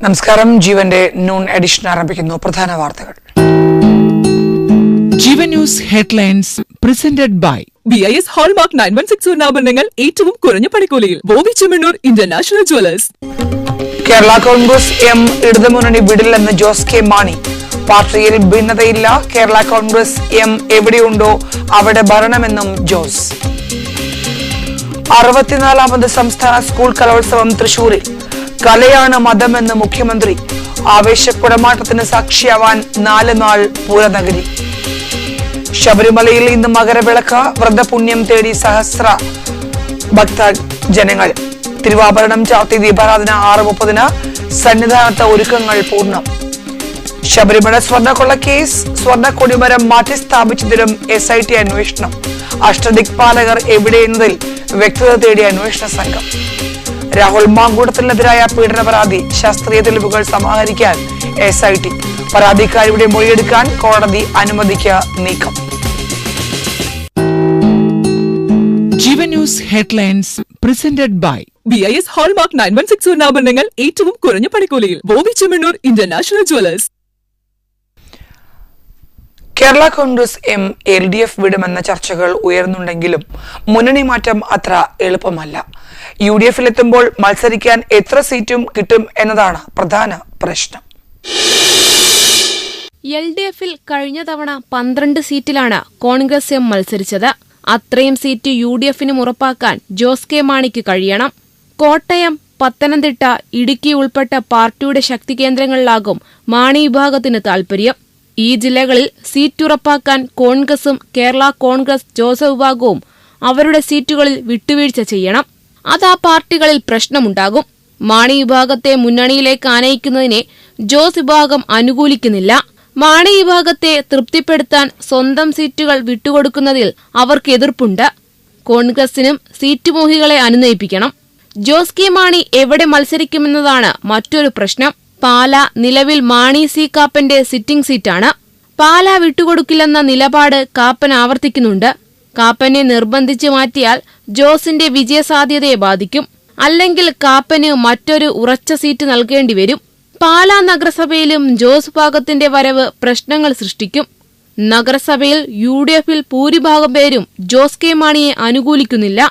നമസ്കാരം. ജീവന്റെ noon edition ആരംഭിക്കുന്നു. പ്രധാന വാർത്തകൾ. Jeevan news headlines presented by BIS hallmark 916 സ്വർണ്ണാഭരണങ്ങൾ ഏറ്റവും കുറഞ്ഞ പണിക്കൂലിയിൽ ബോബി ചെമ്മണ്ണൂർ ഇന്റർനാഷണൽ ജ്വല്ലേഴ്സ്. കേരള കോൺഗ്രസ് ഇടതുമുന്നണി വിടില്ലെന്ന് ജോസ് കെ മാണി. പാർട്ടിയിൽ ഭിന്നതയില്ല. കേരള കോൺഗ്രസ് എവിടെയുണ്ടോ അവിടെ ഭരണമെന്നും ജോസ്. 64ാമത് സംസ്ഥാന സ്കൂൾ കലോത്സവം തൃശൂരിൽ. കലയാണ് മതമെന്ന് മുഖ്യമന്ത്രി. ആവേശക്കുടമാട്ടത്തിന് സാക്ഷിയാവാൻ 4 നാൾ പൂരനഗരി. ശബരിമലയിൽ ഇന്ന് മകരവിളക്ക്. വ്രതപുണ്യം തേടി സഹസ്ര ഭക്തജനങ്ങൾ. തിരുവാഭരണം ചാർത്തി ദീപാരാധന 6:30. സന്നിധാനത്ത് ഒരുക്കങ്ങൾ പൂർണ്ണം. ശബരിമല സ്വർണ്ണക്കൊള്ള കേസ്. സ്വർണ്ണ കൊടിമരം മാറ്റി സ്ഥാപിച്ചതിലും SIT അന്വേഷണം. അഷ്ടദിക്പാലകർ എവിടെയെന്നതിൽ വ്യക്തത തേടിയ അന്വേഷണ സംഘം. രാഹുൽ മാങ്കൂട്ടത്തിനെതിരായ പീഡന പരാതി. ശാസ്ത്രീയ തെളിവുകൾ സമാഹരിക്കാൻ SIT. പരാതിക്കാരിയുടെ മൊഴിയെടുക്കാൻ കോടതി അനുമതിക്ക് നീക്കം. Jeevan news headlines presented by BIS hallmark 916 സ്വർണ്ണാഭരണങ്ങൾ ഏറ്റവും കുറഞ്ഞ പണിക്കൂലിയിൽ Bobby Chemmanur international jewellers. Kerala Congress LDF വിടുമെന്ന ചർച്ചകൾ ഉയർന്നുണ്ടെങ്കിലും മുന്നണി മാറ്റം അത്ര എളുപ്പമല്ല. UDF-ലെത്തുമ്പോൾ മത്സരിക്കാൻ എത്ര സീറ്റും കിട്ടും എന്നതാണ് പ്രധാന പ്രശ്നം. LDF-ൽ കഴിഞ്ഞ തവണ 12 സീറ്റിലാണ് കോൺഗ്രസ് മത്സരിച്ചത്. അത്രയും സീറ്റ് UDF-നും ഉറപ്പാക്കാൻ ജോസ് കെ മാണിക്ക് കഴിയണം. കോട്ടയം, പത്തനംതിട്ട, ഇടുക്കി ഉൾപ്പെട്ട പാർട്ടിയുടെ ശക്തി കേന്ദ്രങ്ങളിലാകും മാണി വിഭാഗത്തിന് താൽപര്യം. ഈ ജില്ലകളിൽ സീറ്റ് ഉറപ്പാക്കാൻ കോൺഗ്രസും കേരള കോൺഗ്രസ് ജോസഫ് വിഭാഗവും അവരുടെ സീറ്റുകളിൽ വിട്ടുവീഴ്ച ചെയ്യണം. അത് ആ പാർട്ടികളിൽ പ്രശ്നമുണ്ടാകും. മാണി വിഭാഗത്തെ മുന്നണിയിലേക്ക് ആനയിക്കുന്നതിനെ ജോസ് വിഭാഗം അനുകൂലിക്കുന്നില്ല. മാണി വിഭാഗത്തെ തൃപ്തിപ്പെടുത്താൻ സ്വന്തം സീറ്റുകൾ വിട്ടുകൊടുക്കുന്നതിൽ അവർക്ക് എതിർപ്പുണ്ട്. കോൺഗ്രസിനും സീറ്റ് മോഹികളെ അനുനയിപ്പിക്കണം. ജോസ് കെ മാണി എവിടെ മത്സരിക്കുമെന്നതാണ് മറ്റൊരു പ്രശ്നം. പാല നിലവിൽ മാണി സി കാപ്പന്റെ സിറ്റിംഗ് സീറ്റാണ്. പാല വിട്ടുകൊടുക്കില്ലെന്ന നിലപാട് കാപ്പൻ ആവർത്തിക്കുന്നുണ്ട്. കാപ്പനെ നിർബന്ധിച്ച് മാറ്റിയാൽ ജോസിന്റെ വിജയസാധ്യതയെ ബാധിക്കും. അല്ലെങ്കിൽ കാപ്പന് മറ്റൊരു ഉറച്ച സീറ്റ് നൽകേണ്ടി വരും. പാലാ നഗരസഭയിലും ജോസ് വിഭാഗത്തിന്റെ വരവ് പ്രശ്നങ്ങൾ സൃഷ്ടിക്കും. നഗരസഭയിൽ UDF-ൽ ഭൂരിഭാഗം പേരും ജോസ് കെ മാണിയെ അനുകൂലിക്കുന്നില്ല.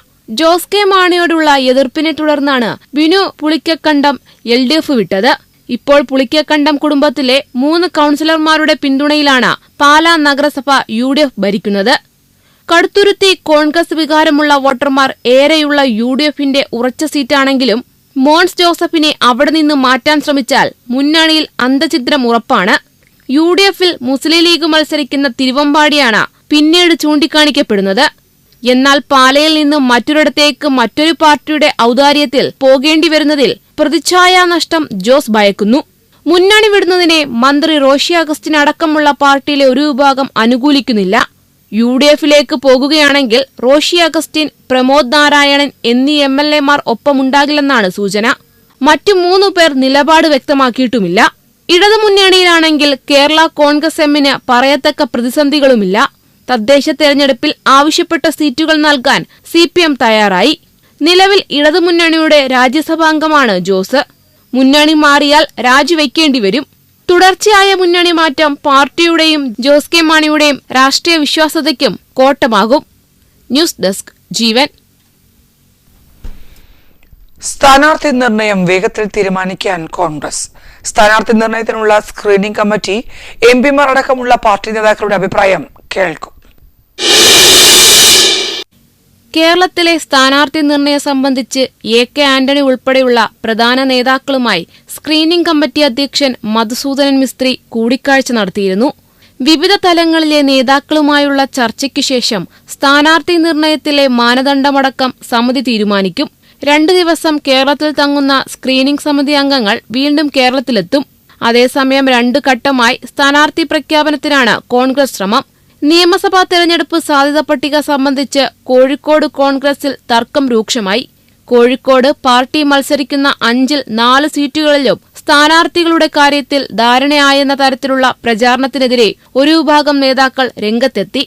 ജോസ് കെ മാണിയോടുള്ള എതിർപ്പിനെ തുടർന്നാണ് ബിനു പുളിക്കക്കണ്ടം LDF വിട്ടത്. ഇപ്പോൾ പുളിക്കക്കണ്ടം കുടുംബത്തിലെ 3 കൌൺസിലർമാരുടെ പിന്തുണയിലാണ് പാലാ നഗരസഭ UDF ഭരിക്കുന്നത്. കടുത്തുരുത്തി കോൺഗ്രസ് വികാരമുള്ള വോട്ടർമാർ ഏറെയുള്ള UDF-ന്റെ ഉറച്ച സീറ്റാണെങ്കിലും മോൻസ് ജോസഫിനെ അവിടെ നിന്ന് മാറ്റാൻ ശ്രമിച്ചാൽ മുന്നണിയിൽ അന്തഛിദ്രം ഉറപ്പാണ്. UDF-ൽ മുസ്ലിം ലീഗ് മത്സരിക്കുന്ന തിരുവമ്പാടിയാണ് പിന്നീട് ചൂണ്ടിക്കാണിക്കപ്പെടുന്നത്. എന്നാൽ പാലയിൽ നിന്ന് മറ്റൊരിടത്തേക്ക് മറ്റൊരു പാർട്ടിയുടെ ഔദാര്യത്തിൽ പോകേണ്ടി വരുന്നതിൽ പ്രതിച്ഛായാ നഷ്ടം ജോസ് ഭയക്കുന്നു. മുന്നണി വിടുന്നതിനെ മന്ത്രി റോഷി അഗസ്റ്റിൻ അടക്കമുള്ള പാർട്ടിയിലെ ഒരു വിഭാഗം അനുകൂലിക്കുന്നില്ല. UDF-ലേക്ക് പോകുകയാണെങ്കിൽ റോഷി അഗസ്റ്റിൻ, പ്രമോദ് നാരായണൻ എന്നീ MLA-മാർ ഒപ്പമുണ്ടാകില്ലെന്നാണ് സൂചന. മറ്റു 3 പേർ നിലപാട് വ്യക്തമാക്കിയിട്ടുമില്ല. ഇടതുമുന്നണിയിലാണെങ്കിൽ കേരള കോൺഗ്രസ് എമ്മിന് പറയത്തക്ക പ്രതിസന്ധികളുമില്ല. തദ്ദേശ തെരഞ്ഞെടുപ്പിൽ ആവശ്യപ്പെട്ട സീറ്റുകൾ നൽകാൻ CPM തയ്യാറായി. നിലവിൽ ഇടതുമുന്നണിയുടെ രാജ്യസഭാംഗമാണ് ജോസ്. മുന്നണി മാറിയാൽ രാജിവെക്കേണ്ടി വരും. തുടർച്ചയായ മുന്നണി മാറ്റം പാർട്ടിയുടെയും ജോസ് കെ മാണിയുടെയും രാഷ്ട്രീയ വിശ്വാസ്യതയ്ക്കും കോട്ടമാകും. ന്യൂസ് ഡെസ്ക് ജീവൻ. സ്ഥാനാർത്ഥി നിർണയം വേഗത്തിൽ തീരുമാനിക്കാൻ കോൺഗ്രസ്. സ്ഥാനാർത്ഥി നിർണയത്തിനുള്ള സ്ക്രീനിംഗ് കമ്മിറ്റി, MP-മാർ അടക്കമുള്ള പാർട്ടി നേതാക്കളുടെ അഭിപ്രായം കേൾക്കും. കേരളത്തിലെ സ്ഥാനാർത്ഥി നിർണയം സംബന്ധിച്ച് AK ആന്റണി ഉൾപ്പെടെയുള്ള പ്രധാന നേതാക്കളുമായി സ്ക്രീനിംഗ് കമ്മിറ്റി അധ്യക്ഷൻ മധുസൂദനൻ മിസ്ത്രി കൂടിക്കാഴ്ച നടത്തിയിരുന്നു. വിവിധ തലങ്ങളിലെ നേതാക്കളുമായുള്ള ചർച്ചയ്ക്കു ശേഷം സ്ഥാനാർത്ഥി നിർണയത്തിലെ മാനദണ്ഡമടക്കം സമിതി തീരുമാനിക്കും. 2 ദിവസം കേരളത്തിൽ തങ്ങുന്ന സ്ക്രീനിംഗ് സമിതി അംഗങ്ങൾ വീണ്ടും കേരളത്തിലെത്തും. അതേസമയം 2 ഘട്ടമായി സ്ഥാനാർത്ഥി പ്രഖ്യാപനത്തിനാണ് കോൺഗ്രസ് ശ്രമം. നിയമസഭാ തെരഞ്ഞെടുപ്പ് സാധ്യതാ പട്ടിക സംബന്ധിച്ച് കോഴിക്കോട് കോൺഗ്രസിൽ തർക്കം രൂക്ഷമായി. കോഴിക്കോട് പാർട്ടി മത്സരിക്കുന്ന 5-ൽ 4 സീറ്റുകളിലും സ്ഥാനാർത്ഥികളുടെ കാര്യത്തിൽ ധാരണയായെന്ന തരത്തിലുള്ള പ്രചാരണത്തിനെതിരെ ഒരു വിഭാഗം നേതാക്കൾ രംഗത്തെത്തി.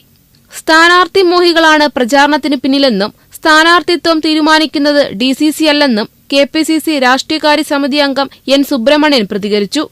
സ്ഥാനാർത്ഥി മോഹികളാണ് പ്രചാരണത്തിന് പിന്നിലെന്നും സ്ഥാനാർത്ഥിത്വം തീരുമാനിക്കുന്നത് DCC അല്ലെന്നും KPCC രാഷ്ട്രീയകാര്യ സമിതി അംഗം N സുബ്രഹ്മണ്യൻ പ്രതികരിച്ചു.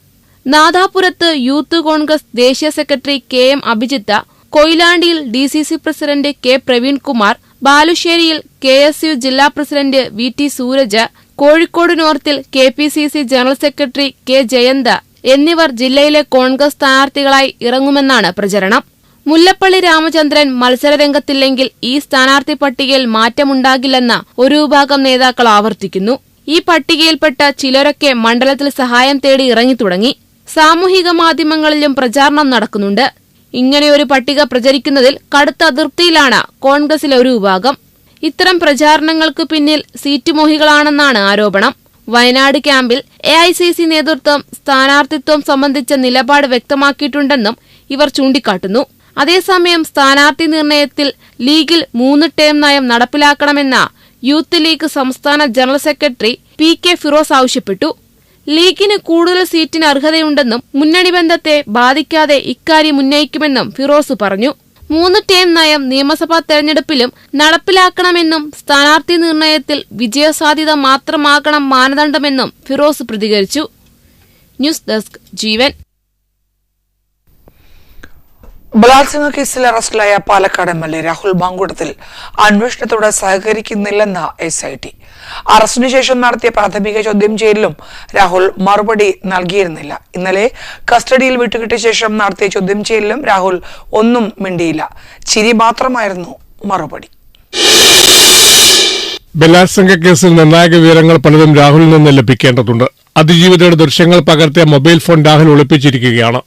നാദാപുരത്ത് യൂത്ത് കോൺഗ്രസ് ദേശീയ സെക്രട്ടറി KM അഭിജിത്ത്, കൊയിലാണ്ടിയിൽ DCC പ്രസിഡന്റ് K പ്രവീൺകുമാർ, ബാലുശ്ശേരിയിൽ KSU ജില്ലാ പ്രസിഡന്റ് VT സൂരജ്, കോഴിക്കോട് നോർത്തിൽ KPCC general secretary K Jayanth എന്നിവർ ജില്ലയിലെ കോൺഗ്രസ് സ്ഥാനാർത്ഥികളായി ഇറങ്ങുമെന്നാണ് പ്രചരണം. മുല്ലപ്പള്ളി രാമചന്ദ്രൻ മത്സരരംഗത്തില്ലെങ്കിൽ ഈ സ്ഥാനാർത്ഥി പട്ടികയിൽ മാറ്റമുണ്ടാകില്ലെന്ന് ഒരു വിഭാഗം നേതാക്കൾ ആവർത്തിക്കുന്നു. ഈ പട്ടികയിൽപ്പെട്ട ചിലരൊക്കെ മണ്ഡലത്തിൽ സഹായം തേടി ഇറങ്ങിത്തുടങ്ങി. സാമൂഹിക മാധ്യമങ്ങളിലും പ്രചാരണം നടക്കുന്നുണ്ട്. ഇങ്ങനെയൊരു പട്ടിക പ്രചരിക്കുന്നതിൽ കടുത്ത അതൃപ്തിയിലാണ് കോൺഗ്രസിലെ ഒരു വിഭാഗം. ഇത്തരം പ്രചാരണങ്ങൾക്ക് പിന്നിൽ സീറ്റ് മോഹികളാണെന്നാണ് ആരോപണം. വയനാട് ക്യാമ്പിൽ AICC നേതൃത്വം സ്ഥാനാർത്ഥിത്വം സംബന്ധിച്ച നിലപാട് വ്യക്തമാക്കിയിട്ടുണ്ടെന്നും ഇവർ ചൂണ്ടിക്കാട്ടുന്നു. അതേസമയം സ്ഥാനാർത്ഥി നിർണയത്തിൽ ലീഗിൽ 3 ടേം നയം നടപ്പിലാക്കണമെന്ന യൂത്ത് ലീഗ് സംസ്ഥാന ജനറൽ സെക്രട്ടറി PK ഫിറോസ് ആവശ്യപ്പെട്ടു. ലീഗിന് കൂടുതൽ സീറ്റിന് അർഹതയുണ്ടെന്നും മുന്നണി ബന്ധത്തെ ബാധിക്കാതെ ഇക്കാര്യം ഉന്നയിക്കുമെന്നും ഫിറോസ് പറഞ്ഞു. 3 ടേം നയം നിയമസഭാ തെരഞ്ഞെടുപ്പിലും നടപ്പിലാക്കണമെന്നും സ്ഥാനാർത്ഥി നിർണയത്തിൽ വിജയസാധ്യത മാത്രമാകണം മാനദണ്ഡമെന്നും ഫിറോസ് പ്രതികരിച്ചു. ന്യൂസ് ഡെസ്ക് ജീവൻ. ബലാത്സംഗ കേസിൽ അറസ്റ്റിലായ പാലക്കാട് MLA രാഹുൽ മാങ്കൂട്ടത്തിൽ അന്വേഷണത്തോട് സഹകരിക്കുന്നില്ലെന്ന് SIT. അറസ്റ്റിനു ശേഷം നടത്തിയ പ്രാഥമിക ചോദ്യം ചെയ്യലിലും രാഹുൽ മറുപടി നൽകിയിരുന്നില്ല. ഇന്നലെ കസ്റ്റഡിയിൽ വിട്ടുകിട്ടിയ ശേഷം നടത്തിയ ചോദ്യം ചെയ്യലിലും രാഹുൽ ഒന്നും മിണ്ടിയില്ല. ചിരി മാത്രമായിരുന്നു മറുപടി. ബലാത്സംഗ കേസിൽ നിർണായക വിവരങ്ങൾ പലതും രാഹുലിൽ നിന്ന് ലഭിക്കേണ്ടതുണ്ട്. അതിജീവിതയുടെ ദൃശ്യങ്ങൾ പകർത്തിയ മൊബൈൽ ഫോൺ രാഹുൽ ഒളിപ്പിച്ചിരിക്കുകയാണ്.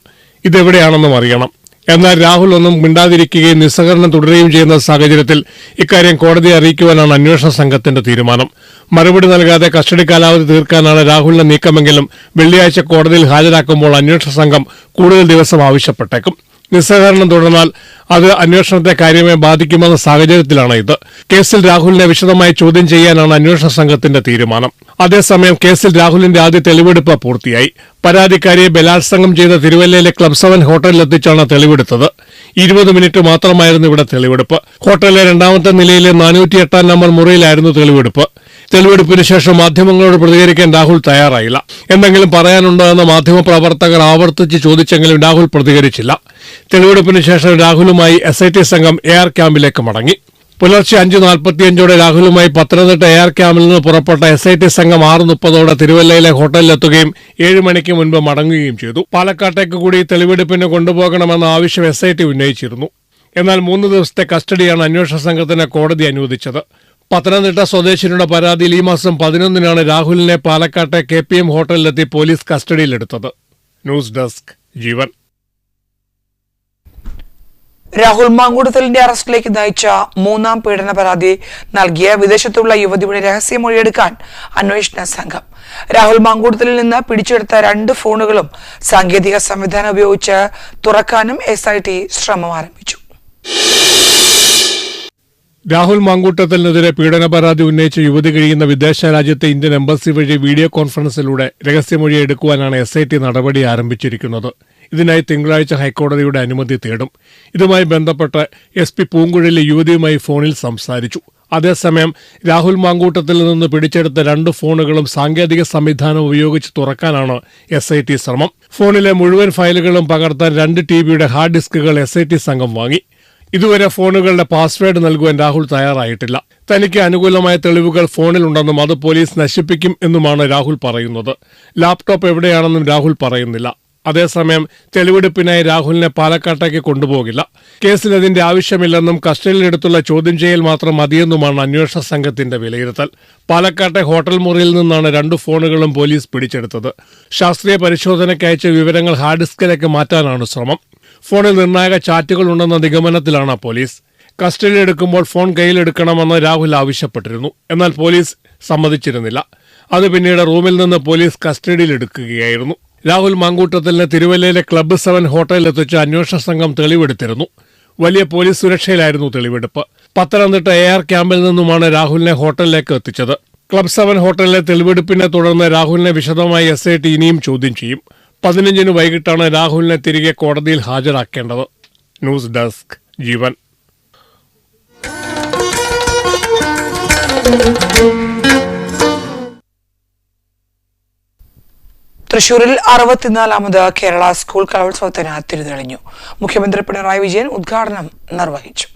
ഇതെവിടെയാണെന്നും അറിയണം. എന്നാൽ രാഹുൽ ഒന്നും മിണ്ടാതിരിക്കുകയും നിസ്സഹകരണം തുടരുകയും ചെയ്യുന്ന സാഹചര്യത്തിൽ ഇക്കാര്യം കോടതിയെ അറിയിക്കുവാനാണ് അന്വേഷണ സംഘത്തിന്റെ തീരുമാനം. മറുപടി നൽകാതെ കസ്റ്റഡി കാലാവധി തീർക്കാനാണ് രാഹുലിന്റെ നീക്കമെങ്കിലും വെള്ളിയാഴ്ച കോടതിയിൽ ഹാജരാക്കുമ്പോൾ അന്വേഷണ സംഘം കൂടുതൽ ദിവസം ആവശ്യപ്പെട്ടേക്കും. നിസ്സഹകരണം തുടർന്നാൽ അത് അന്വേഷണത്തെ കാര്യമായി ബാധിക്കുമെന്ന സാഹചര്യത്തിലാണ് ഇത്. കേസിൽ രാഹുലിനെ വിശദമായി ചോദ്യം ചെയ്യാനാണ് അന്വേഷണ സംഘത്തിന്റെ തീരുമാനം. അതേസമയം കേസിൽ രാഹുലിന്റെ ആദ്യ തെളിവെടുപ്പ് പൂർത്തിയായി. പരാതിക്കാരിയെ ബലാത്സംഗം ചെയ്ത തിരുവല്ലയിലെ ക്ലബ് 7 ഹോട്ടലിലെത്തിച്ചാണ് തെളിവെടുത്തത്. 20 മിനിറ്റ് മാത്രമായിരുന്നു ഇവിടെ തെളിവെടുപ്പ്. ഹോട്ടലിലെ 2ാമത്തെ നിലയിലെ 408 നമ്പർ മുറിയിലായിരുന്നു തെളിവെടുപ്പ്. തെളിവെടുപ്പിന് ശേഷം മാധ്യമങ്ങളോട് പ്രതികരിക്കാൻ രാഹുൽ തയ്യാറായില്ല. എന്തെങ്കിലും പറയാനുണ്ടോ എന്ന് മാധ്യമപ്രവർത്തകർ ആവർത്തിച്ച് ചോദിച്ചെങ്കിലും രാഹുൽ പ്രതികരിച്ചില്ല. തെളിവെടുപ്പിന് ശേഷം രാഹുലുമായി SIT സംഘം AR ക്യാമ്പിലേക്ക് മടങ്ങി. പുലർച്ചെ 5:45 രാഹുലുമായി പത്തനംതിട്ട AR ക്യാമ്പിൽ നിന്ന് പുറപ്പെട്ട SIT സംഘം 6:30 തിരുവല്ലയിലെ ഹോട്ടലിലെത്തുകയും 7 മണിക്ക് മുൻപ് മടങ്ങുകയും ചെയ്തു. പാലക്കാട്ടേക്ക് കൂടി തെളിവെടുപ്പിന് കൊണ്ടുപോകണമെന്ന ആവശ്യം SIT ഉന്നയിച്ചിരുന്നു. എന്നാൽ 3 ദിവസത്തെ കസ്റ്റഡിയാണ് അന്വേഷണ സംഘത്തിന് കോടതി അനുവദിച്ചത്. പത്തനംതിട്ട സ്വദേശിനിയുടെ പരാതിയിൽ ഈ മാസം 11-നാണ് രാഹുലിനെ പാലക്കാട്ടെ KPM ഹോട്ടലിലെത്തി പോലീസ് കസ്റ്റഡിയിലെടുത്തത്. ന്യൂസ് ഡെസ്ക് ജീവൻ. രാഹുൽ മാങ്കൂട്ടത്തിലിന്റെ അറസ്റ്റിലേക്ക് നയിച്ച 3ാം പീഡന പരാതി നൽകിയ വിദേശത്തുള്ള യുവതിയുടെ രഹസ്യമൊഴിയെടുക്കാൻ അന്വേഷണ സംഘം. രാഹുൽ മാങ്കൂട്ടത്തിൽ നിന്ന് പിടിച്ചെടുത്ത 2 ഫോണുകളും സാങ്കേതിക സംവിധാനം ഉപയോഗിച്ച് തുറക്കാനും SIT ശ്രമം ആരംഭിച്ചു. രാഹുൽ മാങ്കൂട്ടത്തിനെതിരെ പീഡന പരാതി ഉന്നയിച്ച യുവതി കഴിയുന്ന വിദേശ രാജ്യത്തെ ഇന്ത്യൻ എംബസി വഴി വീഡിയോ കോൺഫറൻസിലൂടെ രഹസ്യമൊഴി എടുക്കുവാനാണ് SIT നടപടി ആരംഭിച്ചിരിക്കുന്നത്. ഇതിനായി തിങ്കളാഴ്ച ഹൈക്കോടതിയുടെ അനുമതി തേടും. ഇതുമായി ബന്ധപ്പെട്ട് SP പൂങ്കുഴലി യുവതിയുമായി ഫോണിൽ സംസാരിച്ചു. അതേസമയം രാഹുൽ മാങ്കൂട്ടത്തിൽ നിന്ന് പിടിച്ചെടുത്ത 2 ഫോണുകളും സാങ്കേതിക സംവിധാനം ഉപയോഗിച്ച് തുറക്കാനാണ് SIT ശ്രമം. ഫോണിലെ മുഴുവൻ ഫയലുകളും പകർത്താൻ 2 TBയുടെ ഹാർഡ് ഡിസ്കുകൾ SIT സംഘം വാങ്ങി. ഇതുവരെ ഫോണുകളുടെ പാസ്വേഡ് നൽകുവാൻ രാഹുൽ തയ്യാറായിട്ടില്ല. തനിക്ക് അനുകൂലമായ തെളിവുകൾ ഫോണിലുണ്ടെന്നും അത് പോലീസ് നശിപ്പിക്കും എന്നുമാണ് രാഹുൽ പറയുന്നത്. ലാപ്ടോപ്പ് എവിടെയാണെന്നും രാഹുൽ പറയുന്നില്ല. അതേസമയം തെളിവെടുപ്പിനായി രാഹുലിനെ പാലക്കാട്ടേക്ക് കൊണ്ടുപോകില്ല. കേസിൽ അതിന്റെ ആവശ്യമില്ലെന്നും കസ്റ്റഡിയിലെടുത്തുള്ള ചോദ്യം ചെയ്യൽ മാത്രം മതിയെന്നുമാണ് അന്വേഷണ സംഘത്തിന്റെ വിലയിരുത്തൽ. പാലക്കാട്ടെ ഹോട്ടൽ മുറിയിൽ നിന്നാണ് 2 ഫോണുകളും പോലീസ് പിടിച്ചെടുത്തത്. ശാസ്ത്രീയ പരിശോധനയ്ക്ക് അയച്ച വിവരങ്ങൾ ഹാർഡ് ഡിസ്കിലേക്ക് മാറ്റാനാണ് ശ്രമം. ഫോണിൽ നിർണായക ചാറ്റുകൾ ഉണ്ടെന്ന നിഗമനത്തിലാണ് പോലീസ്. കസ്റ്റഡിയിലെടുക്കുമ്പോൾ ഫോൺ കയ്യിലെടുക്കണമെന്ന് രാഹുൽ ആവശ്യപ്പെട്ടിരുന്നു. എന്നാൽ പോലീസ് സമ്മതിച്ചിരുന്നില്ല. അത് പിന്നീട് റൂമിൽ നിന്ന് പോലീസ് കസ്റ്റഡിയിലെടുക്കുകയായിരുന്നു. രാഹുൽ മാങ്കൂട്ടത്തിലിനെ തിരുവല്ലയിലെ ക്ലബ് 7 ഹോട്ടലിലെത്തിച്ച് അന്വേഷണ സംഘം തെളിവെടുത്തിരുന്നു. വലിയ പോലീസ് സുരക്ഷയിലായിരുന്നു തെളിവെടുപ്പ്. പത്തനംതിട്ട AR ക്യാമ്പിൽ നിന്നുമാണ് രാഹുലിനെ ഹോട്ടലിലേക്ക് എത്തിച്ചത്. ക്ലബ് 7 ഹോട്ടലിലെ തെളിവെടുപ്പിനെ തുടർന്ന് രാഹുലിനെ വിശദമായി SIT ഇനിയും ചോദ്യം ചെയ്യും. 15-ന് വൈകിട്ടാണ് രാഹുലിനെ തിരികെ കോടതിയിൽ ഹാജരാക്കേണ്ടത്. ന്യൂസ് ഡെസ്ക് ജീവൻ. തൃശൂരിൽ 64ാമത് കേരള സ്കൂൾ കലോത്സവത്തിന് തിരിതെളിഞ്ഞു. മുഖ്യമന്ത്രി പിണറായി വിജയൻ ഉദ്ഘാടനം നിർവഹിച്ചു.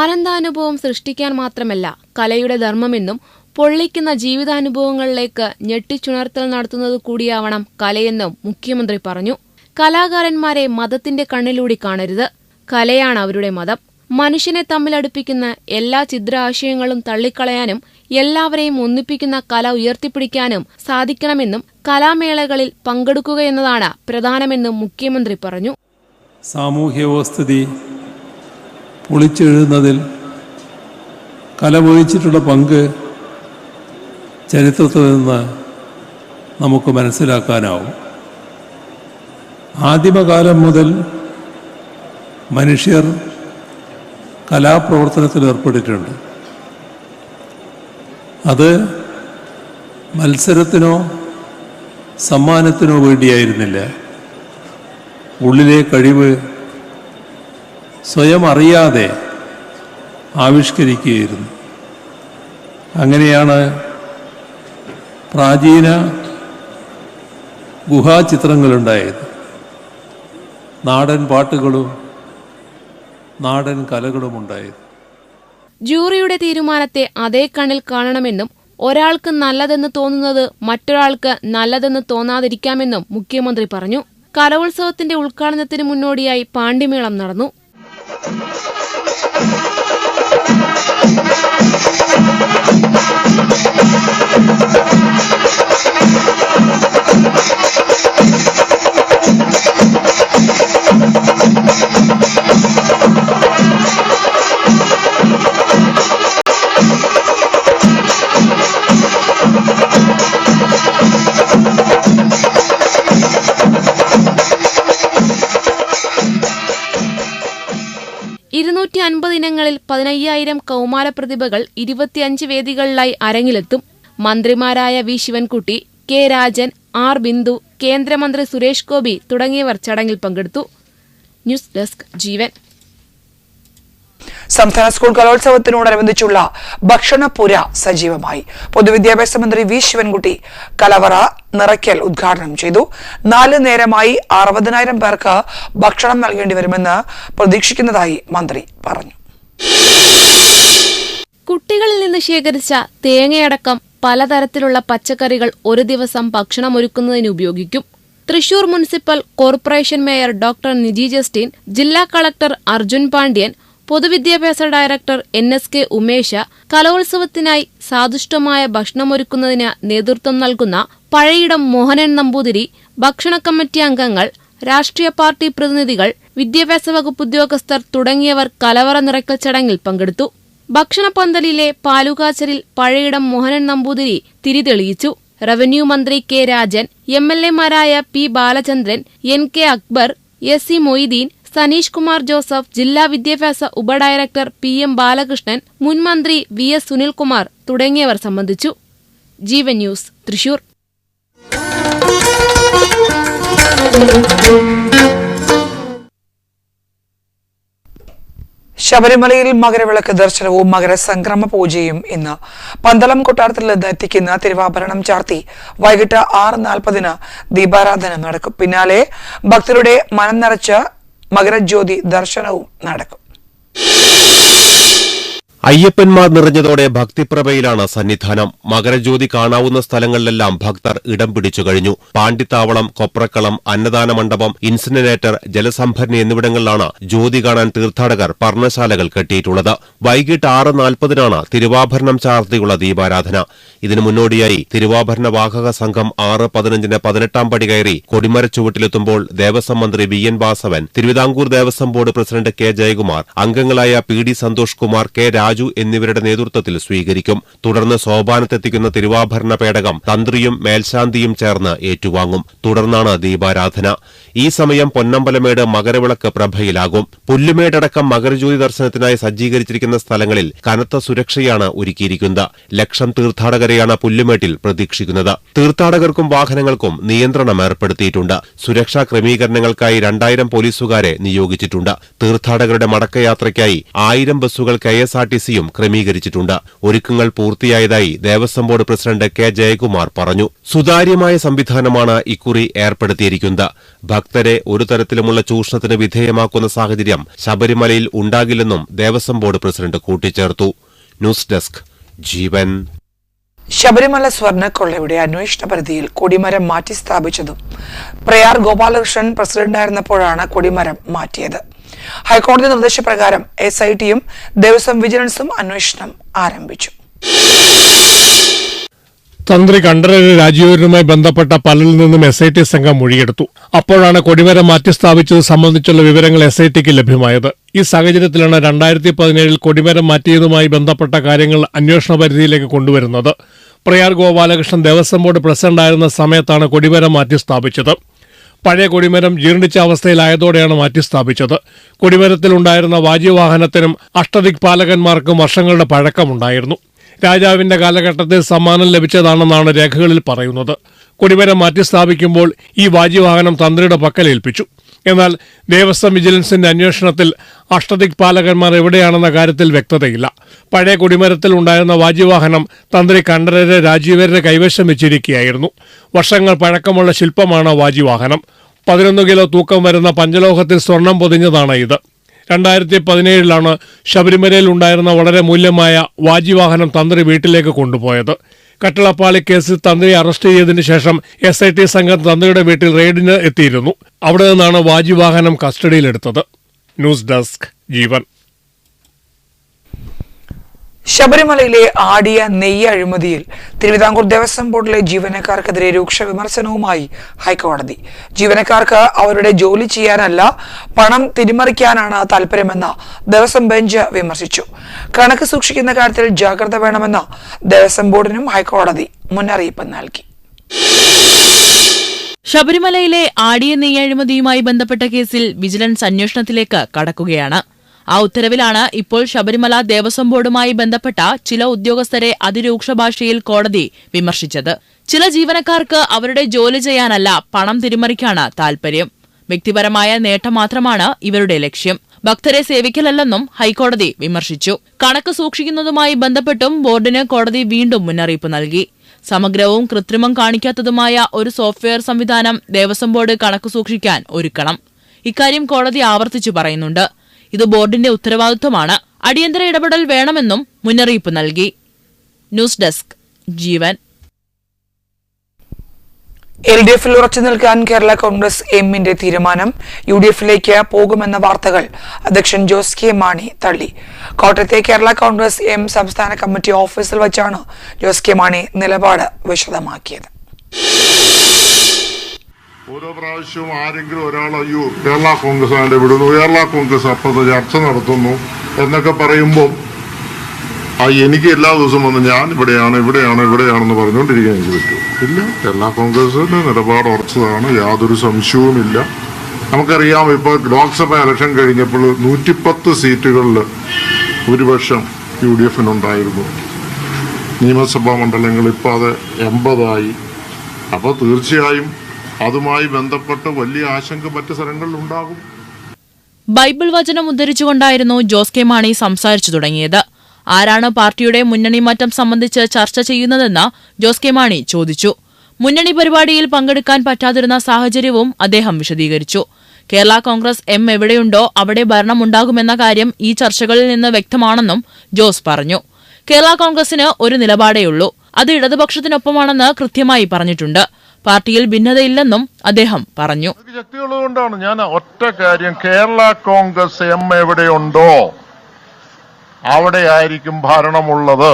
ആനന്ദാനുഭവം സൃഷ്ടിക്കാൻ മാത്രമല്ല കലയുടെ ധർമ്മമെന്നും പൊള്ളിക്കുന്ന ജീവിതാനുഭവങ്ങളിലേക്ക് ഞെട്ടിച്ചുണർത്തൽ നടത്തുന്നത് കൂടിയാവണം കലയെന്നും മുഖ്യമന്ത്രി പറഞ്ഞു. കലാകാരന്മാരെ മതത്തിന്റെ കണ്ണിലൂടെ കാണരുത്, കലയാണ് അവരുടെ മതം. മനുഷ്യനെ തമ്മിലടുപ്പിക്കുന്ന എല്ലാ ചിദ്രാശയങ്ങളും തള്ളിക്കളയാനും എല്ലാവരെയും ഒന്നിപ്പിക്കുന്ന കല ഉയർത്തിപ്പിടിക്കാനും സാധിക്കണമെന്നും കലാമേളകളിൽ പങ്കെടുക്കുകയെന്നതാണ് പ്രധാനമെന്നും മുഖ്യമന്ത്രി പറഞ്ഞു. സാമൂഹ്യ വ്യവസ്ഥിതി പൊളിച്ചെഴുതുന്നതിൽ കല വഹിച്ചിട്ടുള്ള പങ്ക് ചരിത്രത്തിൽ നിന്ന് നമുക്ക് മനസ്സിലാക്കാനാവും. ആദിമകാലം മുതൽ മനുഷ്യർ കലാപ്രവർത്തനത്തിൽ ഏർപ്പെട്ടിട്ടുണ്ട്. അത് മത്സരത്തിനോ സമ്മാനത്തിനോ വേണ്ടിയായിരുന്നില്ല. ഉള്ളിലെ കഴിവ് സ്വയം അറിയാതെ ആവിഷ്കരിക്കുകയായിരുന്നു. അങ്ങനെയാണ് പ്രാചീന ഗുഹാചിത്രങ്ങളുണ്ടായത്. നാടൻ പാട്ടുകളും നാടൻ കലകളും ഉണ്ടായത്. ജൂറിയുടെ തീരുമാനത്തെ അതേ കണ്ണിൽ കാണണമെന്നും ഒരാൾക്ക് നല്ലതെന്ന് തോന്നുന്നത് മറ്റൊരാൾക്ക് നല്ലതെന്ന് തോന്നാതിരിക്കാമെന്നും മുഖ്യമന്ത്രി പറഞ്ഞു. കലോത്സവത്തിന്റെ ഉദ്ഘാടനത്തിന് മുന്നോടിയായി പാണ്ടിമേളം നടന്നു. ഇനങ്ങളിൽ 15,000 കൗമാര പ്രതിഭകൾ 25 വേദികളിലായി അരങ്ങിലെത്തും. മന്ത്രിമാരായ വി ശിവൻകുട്ടി, കെ രാജൻ, ആർ ബിന്ദു, കേന്ദ്രമന്ത്രി സുരേഷ് ഗോപി തുടങ്ങിയവർ ചടങ്ങിൽ പങ്കെടുത്തു. News desk Jeevan. സംസ്ഥാന സ്കൂൾ കലോത്സവത്തിനോടനുബന്ധിച്ചുള്ള ഭക്ഷണപ്പുര സജീവമായി. പൊതുവിദ്യാഭ്യാസ മന്ത്രി വി ശിവൻകുട്ടി കലവറ നിറയ്ക്കൽ ഉദ്ഘാടനം ചെയ്തു. 4 നേരമായി 60,000 പേർക്ക് ഭക്ഷണം നൽകേണ്ടി വരുമെന്ന് പ്രതീക്ഷിക്കുന്നതായി മന്ത്രി പറഞ്ഞു. കുട്ടികളിൽ നിന്ന് ശേഖരിച്ച തേങ്ങയടക്കം പലതരത്തിലുള്ള പച്ചക്കറികൾ ഒരു ദിവസം ഭക്ഷണമൊരുക്കുന്നതിന് ഉപയോഗിക്കും. Thrissur municipal corporation mayor doctor Niji Justin, ജില്ലാ കളക്ടർ അർജുൻ പാണ്ഡ്യൻ, പൊതുവിദ്യാഭ്യാസ ഡയറക്ടർ NSK ഉമേഷ, കലോത്സവത്തിനായി സാദുഷ്ടമായ ഭക്ഷണമൊരുക്കുന്നതിന് നേതൃത്വം നൽകുന്ന പഴയിടം മോഹനൻ നമ്പൂതിരി, ഭക്ഷണ കമ്മിറ്റി അംഗങ്ങൾ, രാഷ്ട്രീയ പാർട്ടി പ്രതിനിധികൾ, വിദ്യാഭ്യാസ വകുപ്പ് ഉദ്യോഗസ്ഥർ തുടങ്ങിയവർ കലവറ നിറയ്ക്കൽ ചടങ്ങിൽ പങ്കെടുത്തു. ഭക്ഷണപന്തലിലെ പാലുകാച്ചലിൽ പഴയിടം മോഹനൻ നമ്പൂതിരി തിരിതെളിയിച്ചു. റവന്യൂ മന്ത്രി കെ രാജൻ, MLA മാരായ P Balachandran, NK Akbar, SC Moytheen, Saneesh Kumar Joseph, ജില്ലാ വിദ്യാഭ്യാസ ഉപഡയറക്ടർ PM ബാലകൃഷ്ണൻ, മുൻ മന്ത്രി VS സുനിൽകുമാർ തുടങ്ങിയവർ സംബന്ധിച്ചു. ജീവൻ ന്യൂസ്, തൃശൂർ. ശബരിമലയിൽ മകരവിളക്ക് ദർശനവും മകരസംക്രമ പൂജയും ഇന്ന്. പന്തളം കൊട്ടാരത്തിൽ നിന്ന് എത്തിക്കുന്ന തിരുവാഭരണം ചാർത്തി വൈകിട്ട് 6:40 ദീപാരാധന നടക്കും. പിന്നാലെ ഭക്തരുടെ മനം നിറച്ച മകരജ്യോതി ദർശനവും നടക്കും. അയ്യപ്പന്മാർ നിറഞ്ഞതോടെ ഭക്തിപ്രഭയിലാണ് സന്നിധാനം. മകരജ്യോതി കാണാവുന്ന സ്ഥലങ്ങളിലെല്ലാം ഭക്തർ ഇടം പിടിച്ചു കഴിഞ്ഞു. പാണ്ടിത്താവളം, കൊപ്രക്കളം, അന്നദാന മണ്ഡപം, ഇൻസിനറേറ്റർ, ജലസംഭരണി എന്നിവിടങ്ങളിലാണ് ജ്യോതി കാണാൻ തീർത്ഥാടകർ പർണശാലകൾ കെട്ടിയിട്ടുള്ളത്. വൈകിട്ട് 6:40 തിരുവാഭരണം ചാർത്തിയുള്ള ദീപാരാധന. ഇതിനു മുന്നോടിയായി തിരുവാഭരണ വാഹക സംഘം 6:15 18-ാം പടി കയറി കൊടിമരച്ചുവട്ടിലെത്തുമ്പോൾ ദേവസ്വം മന്ത്രി BN Vasavan, Thiruvithamkoor Devaswom board president K Jayakumar, അംഗങ്ങളായ PD സന്തോഷ് കുമാർ, K രാജു എന്നിവരുടെ നേതൃത്വത്തിൽ സ്വീകരിക്കും. തുടർന്ന് സോപാനത്തെത്തിക്കുന്ന തിരുവാഭരണ പേടകം തന്ത്രിയും മേൽശാന്തിയും ചേർന്ന് ഏറ്റുവാങ്ങും. തുടർന്നാണ് ദീപാരാധന. ഈ സമയം പൊന്നമ്പലമേട് മകരവിളക്ക് പ്രഭയിലാകും. പുല്ലുമേടടക്കം മകരജ്യോതി ദർശനത്തിനായി സജ്ജീകരിച്ചിരിക്കുന്ന സ്ഥലങ്ങളിൽ കനത്ത സുരക്ഷയാണ് ഒരുക്കിയിരിക്കുന്നത്. ലക്ഷം തീർത്ഥാടകരെയാണ് പുല്ലുമേട്ടിൽ പ്രതീക്ഷിക്കുന്നത്. തീർത്ഥാടകർക്കും വാഹനങ്ങൾക്കും നിയന്ത്രണം ഏർപ്പെടുത്തിയിട്ടുണ്ട്. സുരക്ഷാ ക്രമീകരണങ്ങൾക്കായി 2000 പോലീസുകാരെ നിയോഗിച്ചിട്ടുണ്ട്. തീർത്ഥാടകരുടെ മടക്കയാത്രയ്ക്കായി 1000 ബസ്സുകൾ KSRTCയും ക്രമീകരിച്ചിട്ടുണ്ട്. ഒരുക്കങ്ങൾ പൂർത്തിയായതായി Devaswom board president K Jayakumar പറഞ്ഞു. സുതാര്യമായ സംവിധാനമാണ് ഇക്കുറി ഏർപ്പെടുത്തിയിരിക്കുന്നത്. ഭക്തരെ ഒരു തരത്തിലുമുള്ള ചൂഷണത്തിന് വിധേയമാക്കുന്ന സാഹചര്യം ശബരിമലയിൽ ഉണ്ടാകില്ലെന്നും ദേവസ്വം ബോർഡ് പ്രസിഡന്റ് കൂട്ടിച്ചേർത്തു. ന്യൂസ് ഡെസ്ക് ജീവൻ. ശബരിമല സ്വർണ്ണക്കൊള്ളയുടെ അന്വേഷണ പരിധിയിൽ കൊടിമരം മാറ്റി സ്ഥാപിച്ചതും പ്രയാർ ഗോപാലകൃഷ്ണൻ പ്രസിഡന്റായിരുന്നപ്പോഴാണ് കൊടിമരം മാറ്റിയത്. ഹൈക്കോടതി നിർദ്ദേശപ്രകാരം SITയും ദേവസ്വം വിജിലൻസും അന്വേഷണം ആരംഭിച്ചു. തന്ത്രി കണ്ഠരര് രാജീവരുമായി ബന്ധപ്പെട്ട പലരിൽ നിന്നും SIT സംഘം മൊഴിയെടുത്തു. അപ്പോഴാണ് കൊടിമരം മാറ്റി സ്ഥാപിച്ചത് സംബന്ധിച്ചുള്ള വിവരങ്ങൾ SITക്ക് ലഭ്യമായത്. ഈ സാഹചര്യത്തിലാണ് 2017 കൊടിമരം മാറ്റിയതുമായി ബന്ധപ്പെട്ട കാര്യങ്ങൾ അന്വേഷണ പരിധിയിലേക്ക് കൊണ്ടുവരുന്നത്. പ്രയാർ ഗോപാലകൃഷ്ണൻ ദേവസ്വം ബോർഡ് പ്രസിഡന്റായിരുന്ന സമയത്താണ് കൊടിമരം മാറ്റി സ്ഥാപിച്ചത്. പഴയ കൊടിമരം ജീർണിച്ച അവസ്ഥയിലായതോടെയാണ് മാറ്റി സ്ഥാപിച്ചത്. കൊടിമരത്തിലുണ്ടായിരുന്ന വാജ്യവാഹനത്തിനും അഷ്ടദിക്പാലകന്മാർക്കും വർഷങ്ങളുടെ പഴക്കമുണ്ടായിരുന്നു. രാജാവിന്റെ കാലഘട്ടത്തിൽ സമ്മാനം ലഭിച്ചതാണെന്നാണ് രേഖകളിൽ പറയുന്നത്. കൊടിമരം മാറ്റി സ്ഥാപിക്കുമ്പോൾ ഈ വാജ്യവാഹനം തന്ത്രിയുടെ പക്കൽ ഏൽപ്പിച്ചു. എന്നാൽ ദേവസ്വം വിജിലൻസിന്റെ അന്വേഷണത്തിൽ അഷ്ടദിക്പാലകന്മാർ എവിടെയാണെന്ന കാര്യത്തിൽ വ്യക്തതയില്ല. പഴയ കൊടിമരത്തിൽ ഉണ്ടായിരുന്ന വാജ്യവാഹനം തന്ത്രി കണ്ഠരര് രാജീവരുടെ കൈവശം വെച്ചിരിക്കുകയായിരുന്നു. വർഷങ്ങൾ പഴക്കമുള്ള ശില്പമാണ് വാജ്യവാഹനം. 11 കിലോ തൂക്കം വരുന്ന പഞ്ചലോഹത്തിൽ സ്വർണം പൊതിഞ്ഞതാണ് ഇത്. 2017 ശബരിമലയിൽ ഉണ്ടായിരുന്ന വളരെ മൂല്യമായ വാജ്യവാഹനം തന്ത്രി വീട്ടിലേക്ക് കൊണ്ടുപോയത്. കട്ടിളപ്പാളി കേസിൽ തന്ത്രിയെ അറസ്റ്റ് ചെയ്തതിനു ശേഷം SIT സംഘം തന്ത്രിയുടെ വീട്ടിൽ റെയ്ഡിന് എത്തിയിരുന്നു. അവിടെ നിന്നാണ് വാജ്യവാഹനം കസ്റ്റഡിയിലെടുത്തത്. ന്യൂസ് ഡെസ്ക് ജീവൻ. ശബരിമലയിലെ ആടിയ നെയ്യ് അഴിമതിയിൽ തിരുവിതാംകൂർ ദേവസ്വം ബോർഡിലെ ജീവനക്കാർക്കെതിരെ രൂക്ഷ വിമർശനവുമായി ഹൈക്കോടതി. ജീവനക്കാർക്ക് അവരുടെ ജോലി ചെയ്യാനല്ല, പണം തിരിമറിക്കാനാണ് താൽപര്യമെന്ന് ദേവസ്വം ബെഞ്ച് വിമർശിച്ചു. കണക്ക് സൂക്ഷിക്കുന്ന കാര്യത്തിൽ ജാഗ്രത വേണമെന്ന് ദേവസ്വം ബോർഡിനും ഹൈക്കോടതി മുന്നറിയിപ്പ് നൽകി. ശബരിമലയിലെ ആടിയ നെയ്യ് അഴിമതിയുമായി ബന്ധപ്പെട്ട കേസിൽ വിജിലൻസ് അന്വേഷണത്തിലേക്ക് കടക്കുകയാണ്. ആ ഉത്തരവിലാണ് ഇപ്പോൾ ശബരിമല ദേവസ്വം ബോർഡുമായി ബന്ധപ്പെട്ട ചില ഉദ്യോഗസ്ഥരെ അതിരൂക്ഷ ഭാഷയിൽ കോടതി വിമർശിച്ചത്. ചില ജീവനക്കാർക്ക് അവരുടെ ജോലി ചെയ്യാനല്ല, പണം തിരിമറിക്കാണ് താൽപര്യം. വ്യക്തിപരമായ നേട്ടം മാത്രമാണ് ഇവരുടെ ലക്ഷ്യം. ഭക്തരെ സേവിക്കലല്ലെന്നും ഹൈക്കോടതി വിമർശിച്ചു. കണക്ക് സൂക്ഷിക്കുന്നതുമായി ബന്ധപ്പെട്ടും ബോർഡിന് കോടതി വീണ്ടും മുന്നറിയിപ്പ് നൽകി. സമഗ്രവും കൃത്രിമം കാണിക്കാത്തതുമായ ഒരു സോഫ്റ്റ്വെയർ സംവിധാനം ദേവസ്വം ബോർഡ് കണക്ക് സൂക്ഷിക്കാൻ ഒരുക്കണം. ഇക്കാര്യം കോടതി ആവർത്തിച്ചു പറയുന്നുണ്ട്. ഇത് ബോർഡിന്റെ ഉത്തരവാദിത്വമാണ്. അടിയന്തര ഇടപെടൽ വേണമെന്നും മുന്നറിയിപ്പ് നൽകി. ന്യൂസ് ഡെസ്ക് ജീവൻ. LDFിൽ ഉറച്ചു നിൽക്കാൻ കേരള കോൺഗ്രസ് എമ്മിന്റെ തീരുമാനം UDFിലേക്ക് പോകുമെന്ന വാർത്തകൾ അധ്യക്ഷൻ ജോസ് കെ മാണി തള്ളി. കോട്ടയത്തെ കേരള കോൺഗ്രസ് എം സംസ്ഥാന കമ്മിറ്റി ഓഫീസിൽ വച്ചാണ് ജോസ് കെ മാണി നിലപാട് വിശദമാക്കിയത്. ഓരോ പ്രാവശ്യവും ആരെങ്കിലും ഒരാൾ അയ്യോ കേരള കോൺഗ്രസ് അതിന്റെ വിടുന്നു, കേരള കോൺഗ്രസ് അപ്പുറത്ത് ചർച്ച നടത്തുന്നു എന്നൊക്കെ പറയുമ്പോൾ എനിക്ക് എല്ലാ ദിവസവും വന്ന് ഞാൻ ഇവിടെയാണെന്ന് പറഞ്ഞുകൊണ്ടിരിക്കാൻ എനിക്ക് പറ്റും ഇല്ല. കേരള കോൺഗ്രസിന്റെ നിലപാട് ഉറച്ചതാണ്, യാതൊരു സംശയവുമില്ല. നമുക്കറിയാം, ഇപ്പോൾ ലോക്സഭ ഇലക്ഷൻ കഴിഞ്ഞപ്പോൾ 110 സീറ്റുകളിൽ ഭൂരിപക്ഷം UDFിനുണ്ടായിരുന്നു. നിയമസഭാ മണ്ഡലങ്ങൾ ഇപ്പോൾ അത് 80 അപ്പോൾ തീർച്ചയായും അതുമായി ബന്ധപ്പെട്ട് വലിയ ആശങ്ക മറ്റ് സ്ഥലങ്ങളിൽ ഉണ്ടാകും. ബൈബിൾ വചനം ഉദ്ധരിച്ചുകൊണ്ടായിരുന്നു ജോസ് കെ മാണി സംസാരിച്ചു തുടങ്ങിയത്. ആരാണ് പാർട്ടിയുടെ മുന്നണി മാറ്റം സംബന്ധിച്ച് ചർച്ച ചെയ്യുന്നതെന്ന് ജോസ് കെ മാണി ചോദിച്ചു. മുന്നണി പരിപാടിയിൽ പങ്കെടുക്കാൻ പറ്റാതിരുന്ന സാഹചര്യവും അദ്ദേഹം വിശദീകരിച്ചു. കേരള കോൺഗ്രസ് എം എവിടെയുണ്ടോ അവിടെ ഭരണമുണ്ടാകുമെന്ന കാര്യം ഈ ചർച്ചകളിൽ നിന്ന് വ്യക്തമാണെന്നും ജോസ് പറഞ്ഞു. കേരള കോൺഗ്രസിന് ഒരു നിലപാടേയുള്ളൂ, അത് ഇടതുപക്ഷത്തിനൊപ്പമാണെന്ന് കൃത്യമായി പറഞ്ഞിട്ടുണ്ട്. പാർട്ടിയിൽ ഭിന്നതയില്ലെന്നും അദ്ദേഹം പറഞ്ഞു. ശക്തിയുള്ളതുകൊണ്ടാണ് ഞാൻ ഒറ്റ കാര്യം, കേരള കോൺഗ്രസ് എം എവിടെയുണ്ടോ അവിടെയായിരിക്കും ഭരണമുള്ളത്.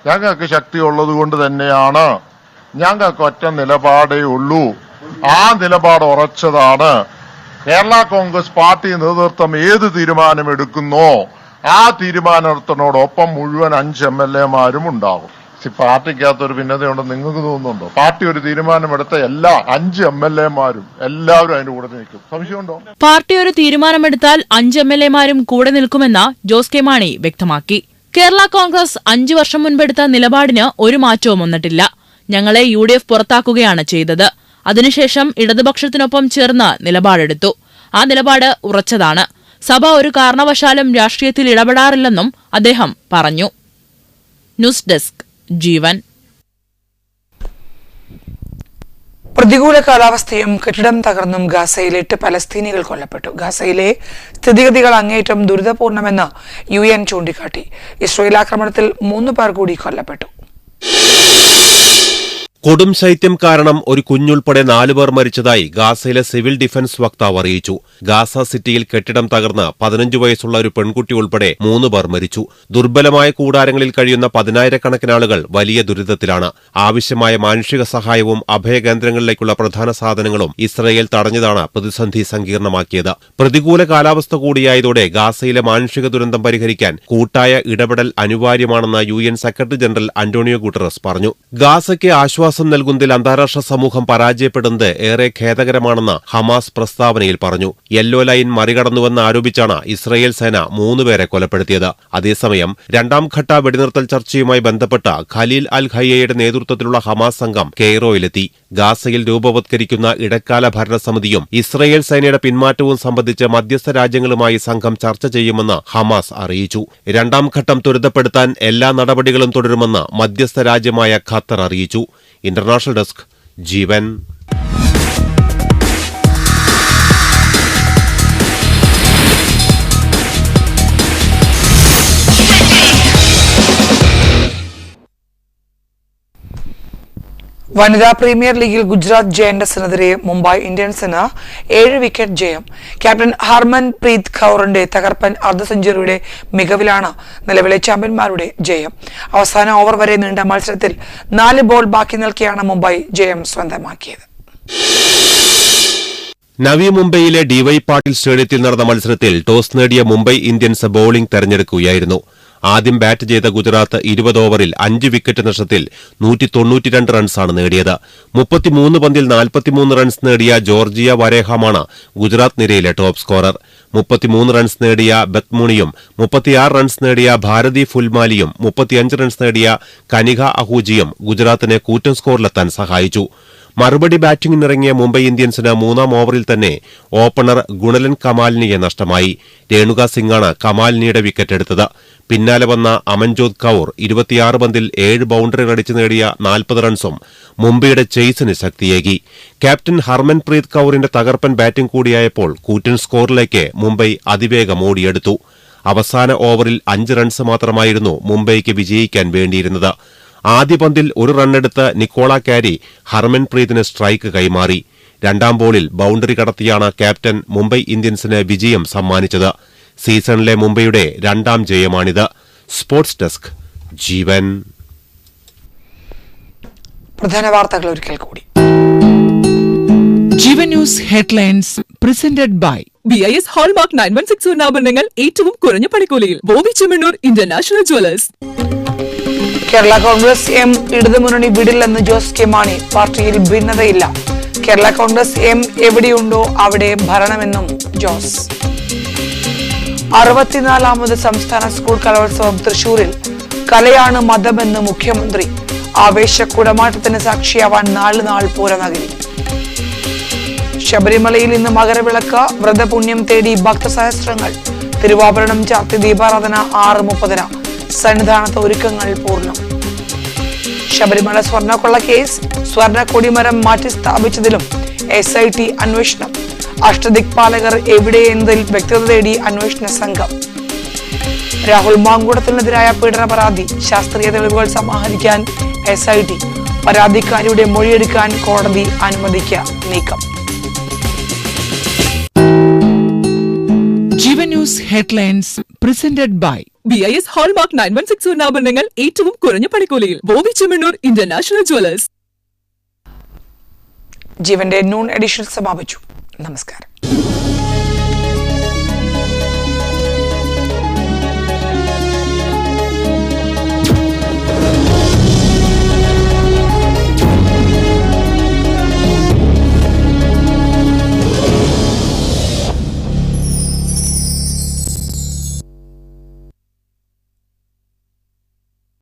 ഞങ്ങൾക്ക് ശക്തിയുള്ളത് കൊണ്ട് തന്നെയാണ്. ഞങ്ങൾക്ക് ഒറ്റ നിലപാടേ ഉള്ളൂ. ആ നിലപാട് ഉറച്ചതാണ്. കേരള കോൺഗ്രസ് പാർട്ടി നേതൃത്വം ഏത് തീരുമാനമെടുക്കുന്നോ ആ തീരുമാനത്തിനോടൊപ്പം മുഴുവൻ 5 MLA-മാരും ഉണ്ടാകും. പാർട്ടിക്കകത്തൊരു ഭിന്നതയുണ്ടെന്ന് നിങ്ങൾക്ക് തോന്നുന്നുണ്ടോ? പാർട്ടി ഒരു തീരുമാനമെടുത്ത എല്ലാ 5 MLA-മാരും എല്ലാവരും അതിന്റെ കൂടെ നിൽക്കും. സംശയമുണ്ടോ? പാർട്ടി ഒരു തീരുമാനമെടുത്താൽ 5 MLA-മാരും കൂടെ നിൽക്കുമെന്ന് ജോസ് കെ മാണി വ്യക്തമാക്കി. കേരള കോൺഗ്രസ് 5 വർഷം മുൻപെടുത്ത നിലപാടിന് ഒരു മാറ്റവും വന്നിട്ടില്ല. ഞങ്ങളെ UDF പുറത്താക്കുകയാണ് ചെയ്തത്. അതിനുശേഷം ഇടതുപക്ഷത്തിനൊപ്പം ചേർന്ന് നിലപാടെടുത്തു. ആ നിലപാട് ഉറച്ചതാണ്. സഭ ഒരു കാരണവശാലും രാഷ്ട്രീയത്തിൽ ഇടപെടാറില്ലെന്നും അദ്ദേഹം പറഞ്ഞു. ന്യൂസ് ഡെസ്ക് ജീവൻ. പ്രതികൂല കാലാവസ്ഥയും കെട്ടിടം തകർന്നും ഗാസയിൽ 8 പലസ്തീനികൾ കൊല്ലപ്പെട്ടു. ഗാസയിലെ സ്ഥിതിഗതികൾ അങ്ങേയറ്റം ദുരിതപൂർണമെന്ന് UN ചൂണ്ടിക്കാട്ടി. ഇസ്രായേൽ ആക്രമണത്തിൽ 3 പേർ കൂടി കൊല്ലപ്പെട്ടു. കൊടും ശൈത്യം കാരണം ഒരു കുഞ്ഞുൾപ്പെടെ 4 പേർ മരിച്ചതായി ഗാസയിലെ സിവിൽ ഡിഫൻസ് വക്താവ് അറിയിച്ചു. ഗാസ സിറ്റിയിൽ കെട്ടിടം തകർന്ന് 15 വയസ്സുള്ള ഒരു പെൺകുട്ടി ഉൾപ്പെടെ 3 പേർ മരിച്ചു. ദുർബലമായ കൂടാരങ്ങളിൽ കഴിയുന്ന 10,000-കണക്കിന് ആളുകൾ വലിയ ദുരിതത്തിലാണ്. ആവശ്യമായ മാനുഷിക സഹായവും അഭയകേന്ദ്രങ്ങളിലേക്കുള്ള പ്രധാന സാധനങ്ങളും ഇസ്രയേൽ തടഞ്ഞതാണ് പ്രതിസന്ധി സങ്കീർണമാക്കിയത്. പ്രതികൂല കാലാവസ്ഥ കൂടിയായതോടെ ഗാസയിലെ മാനുഷിക ദുരന്തം പരിഹരിക്കാൻ കൂട്ടായ ഇടപെടൽ അനിവാര്യമാണെന്ന് UN secretary general Antonio Guterres പറഞ്ഞു. ഗാസയ്ക്ക് ആശ്വാസം നൽകുന്നതിൽ അന്താരാഷ്ട്ര സമൂഹം പരാജയപ്പെടുന്നത് ഏറെ ഖേദകരമാണെന്ന് ഹമാസ് പ്രസ്താവനയിൽ പറഞ്ഞു. യെല്ലോ ലൈൻ മറികടന്നുവെന്ന് ആരോപിച്ചാണ് ഇസ്രയേൽ സേന 3 പേരെ കൊലപ്പെടുത്തിയത്. അതേസമയം 2ാം-ഘട്ട വെടിനിർത്തൽ ചർച്ചയുമായി ബന്ധപ്പെട്ട ഖലീൽ അൽ ഹയ്യയുടെ നേതൃത്വത്തിലുള്ള ഹമാസ് സംഘം കെയ്റോയിലെത്തി. ഗാസയിൽ രൂപവത്കരിക്കുന്ന ഇടക്കാല ഭരണസമിതിയും ഇസ്രയേൽ സേനയുടെ പിന്മാറ്റവും സംബന്ധിച്ച് മധ്യസ്ഥ രാജ്യങ്ങളുമായി സംഘം ചർച്ച ചെയ്യുമെന്ന് ഹമാസ് അറിയിച്ചു. 2ാം ഘട്ടം ത്വരിതപ്പെടുത്താൻ എല്ലാ നടപടികളും തുടരുമെന്ന് മധ്യസ്ഥ രാജ്യമായ ഖത്തർ അറിയിച്ചു. ഇന്റർനാഷണൽ ഡെസ്ക് ജീവൻ. വനിതാ പ്രീമിയർ ലീഗിൽ ഗുജറാത്ത് ജയന്റ്സിനെതിരെ മുംബൈ ഇന്ത്യൻസിന് 7 വിക്കറ്റ് ജയം. ക്യാപ്റ്റൻ ഹർമൻ പ്രീത് കൌറിന്റെ തകർപ്പൻ അർദ്ധ സെഞ്ചുറിയുടെ മികവിലാണ് നിലവിലെ ചാമ്പ്യന്മാരുടെ ജയം. അവസാന ഓവർ വരെ നീണ്ട മത്സരത്തിൽ 4 ബോൾ ബാക്കി നിൽക്കെയാണ് മുംബൈ ജയം സ്വന്തമാക്കിയത്. നവി മുംബൈയിലെ DY പാട്ടീൽ സ്റ്റേഡിയത്തിൽ നടന്ന മത്സരത്തിൽ ടോസ് നേടിയ മുംബൈ ഇന്ത്യൻസ് ബൌളിംഗ് തെരഞ്ഞെടുക്കുകയായിരുന്നു. ആദ്യം ബാറ്റ് ചെയ്ത ഗുജറാത്ത് 20 ഓവറിൽ 5 വിക്കറ്റ് നഷ്ടത്തിൽ 192 റൺസാണ് നേടിയത്. 33 പന്തിൽ 43 റൺസ് നേടിയ ജോർജിയ വരേഹമാണ് ഗുജറാത്ത് നിരയിലെ ടോപ്പ് സ്കോറർ. 33 റൺസ് നേടിയ ബത്മുണിയും 36 റൺസ് നേടിയ ഭാരതി ഫുൽമാലിയും 35 റൺസ് നേടിയ കനിക അഹൂജിയും ഗുജറാത്തിനെ കൂറ്റൻ സ്കോറിലെത്താൻ സഹായിച്ചു. മറുപടി ബാറ്റിംഗിനിറങ്ങിയ മുംബൈ ഇന്ത്യൻസിന് 3ാം ഓവറിൽ തന്നെ ഓപ്പണർ ഗുണലൻ കമാലിനിയെ നഷ്ടമായി. രേണുക സിംഗാണ് കമാലിനിയുടെ വിക്കറ്റ് എടുത്തത്. പിന്നാലെ വന്ന അമൻജോത് കൌർ 26 പന്തിൽ 7 ബൌണ്ടറികൾ അടിച്ചു നേടിയ 40 റൺസും മുംബൈയുടെ ചേസിന് ശക്തിയേകി. ക്യാപ്റ്റൻ ഹർമൻ പ്രീത് കൌറിന്റെ തകർപ്പൻ ബാറ്റിംഗ് കൂടിയായപ്പോൾ കൂറ്റൻ സ്കോറിലേക്ക് മുംബൈ അതിവേഗം ഓടിയെടുത്തു. അവസാന ഓവറിൽ 5 റൺസ് മാത്രമായിരുന്നു മുംബൈക്ക് വിജയിക്കാൻ വേണ്ടിയിരുന്നത്. ആദ്യ പന്തിൽ 1 റണ്ണെടുത്ത് നിക്കോള കാരി ഹർമൻ പ്രീതിന് സ്ട്രൈക്ക് കൈമാറി. 2ാം ബോളിൽ ബൌണ്ടറി കടത്തിയാണ് ക്യാപ്റ്റൻ മുംബൈ ഇന്ത്യൻസിന് വിജയം സമ്മാനിച്ചത്. സീസണിലെ മുംബൈയുടെ 2ാം ജയമാണിത്. സ്പോർട്സ് ഡെസ്ക് ജീവൻ. പ്രധാന വാർത്തകൾ ഒരിക്കൽ കൂടി. Jeevan news headlines presented by BIS hallmark 916 സ്വർണ്ണാഭരണങ്ങൾ ഏറ്റവും കുറഞ്ഞ പണിക്കൂലിയിൽ. Bobby Chemmanur international jewellers. Kerala Congress M ഇടതുമുന്നണി വിടില്ലെന്ന് ജോസ് കെ മാണി. പാർട്ടിയിൽ ഭിന്നതയില്ല. കേരള കോൺഗ്രസ് എം എവിടെയുണ്ടോ അവിടെ ഭരണമെന്നും ജോസ്. 64ാമത് സംസ്ഥാന സ്കൂൾ കലോത്സവം തൃശൂരിൽ. കലയാണ് മതമെന്ന് മുഖ്യമന്ത്രി. ആവേശ കുടമാറ്റത്തിന് സാക്ഷിയാവാൻ 4 നാൾ പൂരനഗരി. ശബരിമലയിൽ ഇന്ന് മകരവിളക്ക്. വ്രതപുണ്യം തേടി ഭക്തസഹസ്രങ്ങൾ. തിരുവാഭരണം ചാർത്തി ദീപാരാധന 6:30. സന്നിധാനത്ത് ഒരുക്കങ്ങൾ പൂർണ്ണം. ശബരിമല സ്വർണ്ണക്കൊള്ള കേസ്. സ്വർണ്ണ കൊടിമരം മാറ്റി സ്ഥാപിച്ചതിലും SIT അന്വേഷണം. അഷ്ടദിക്പാലകർ എവിടെയെന്നതിൽ വ്യക്തത തേടി അന്വേഷണ സംഘം. രാഹുൽ മാങ്കൂട്ടത്തിനെതിരായ പീഡന പരാതി ശാസ്ത്രീയ തെളിവുകൾ സമാഹരിക്കാൻ SIT. പരാതിക്കാരിയുടെ മൊഴിയെടുക്കാൻ കോടതി അനുമതിക്ക് നീക്കം. Jeevan news headlines presented by BIS hallmark 916 സ്വർണ്ണാഭരണങ്ങൾ ഏറ്റവും കുറഞ്ഞ പണിക്കൂലിയിൽ. Bobby Chemmanur international jewellers. ജീവന്റെ നൂൺ എഡിഷൻ സമാപിച്ചു. നമസ്കാരം.